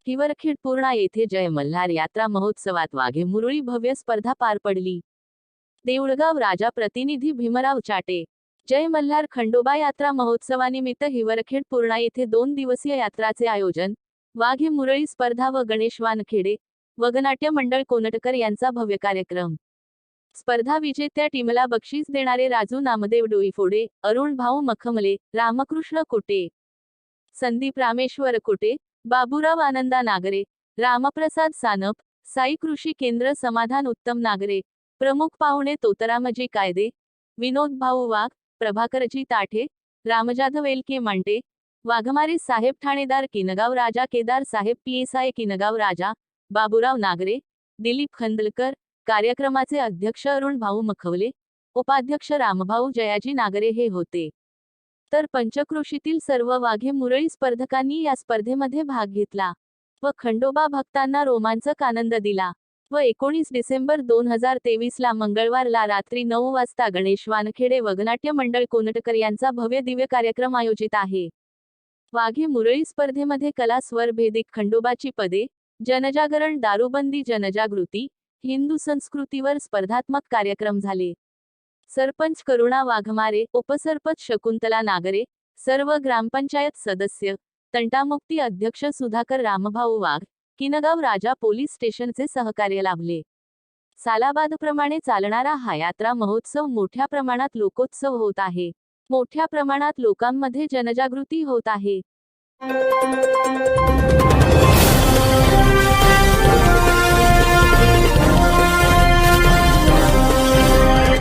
हिवरखेड पूर्णा येथे जय मल्हार यात्रा महोत्सवात वाघे मुरळी भव्य स्पर्धा पार पडली। देऊळगाव राजा प्रतिनिधी भीमराव चाटे। जय मल्हार खंडोबा यात्रा महोत्सवानिमित्त हिवरखेड पूर्णा येथे 2 दिवसीय यात्राचे आयोजन, वाघे मुरळी स्पर्धा व गणेश वानखेडे वगनाट्य मंडळ कोनटकर यांचा भव्य कार्यक्रम। स्पर्धा विजेत्या टीमला बक्षीस देणारे राजू नामदेव डोईफोडे, अरुण भाऊ मखमले, रामकृष्ण कोटे, संदीप रामेश्वर कोटे, बाबूराव आनंदा नागरे, रामप्रसाद सानप, साई कृषी केंद्र समाधान उत्तम नागरे, प्रमुख पाहुणे तोतरामजी कायदे, विनोद भाऊ वाघ, प्रभाकरजी ताठे, रामजाधव एलके मांटे, वाघमारे साहेब ठाणेदार किनगाव राजा केदार साहेब PSI किनगाव राजा, बाबूराव नागरे, दिलीप खंदलकर, कार्यक्रमाचे अध्यक्ष अरुण भाऊ मखवले, उपाध्यक्ष रामभाऊ जयाजी नागरे हे होते। तर पंचक्रोशीतील सर्व वाघे मुरळी स्पर्धकांनी या स्पर्धेमध्ये भाग घेतला व खंडोबा भक्तांना रोमांचक आनंद दिला। व 19 डिसेंबर 2023 ला मंगळवारला रात्री 9 वाजता गणेश वानखेडे वगनाट्य मंडळ कोनटकर यांचा भव्य दिव्य कार्यक्रम आयोजित आहे। वाघे मुरळी स्पर्धेमध्ये कला स्वर भेदिक खंडोबाची पदे, जनजागरण, दारूबंदी जनजागृती, हिंदू संस्कृतीवर स्पर्धात्मक कार्यक्रम झाले। सरपंच करुणा वाघमारे, उपसरपंच शकुंतला नागरे, सर्व ग्रामपंचायत सदस्य, तंटामुक्ती अध्यक्ष सुधाकर रामभाऊ वाघ, किनगाव राजा पोलीस स्टेशनचे सहकार्य लाभले। सालाबादप्रमाणे चालणारा हा यात्रा महोत्सव मोठ्या प्रमाणात लोकोत्सव होत आहे। मोठ्या प्रमाणात लोकांमध्ये जनजागृती होत आहे।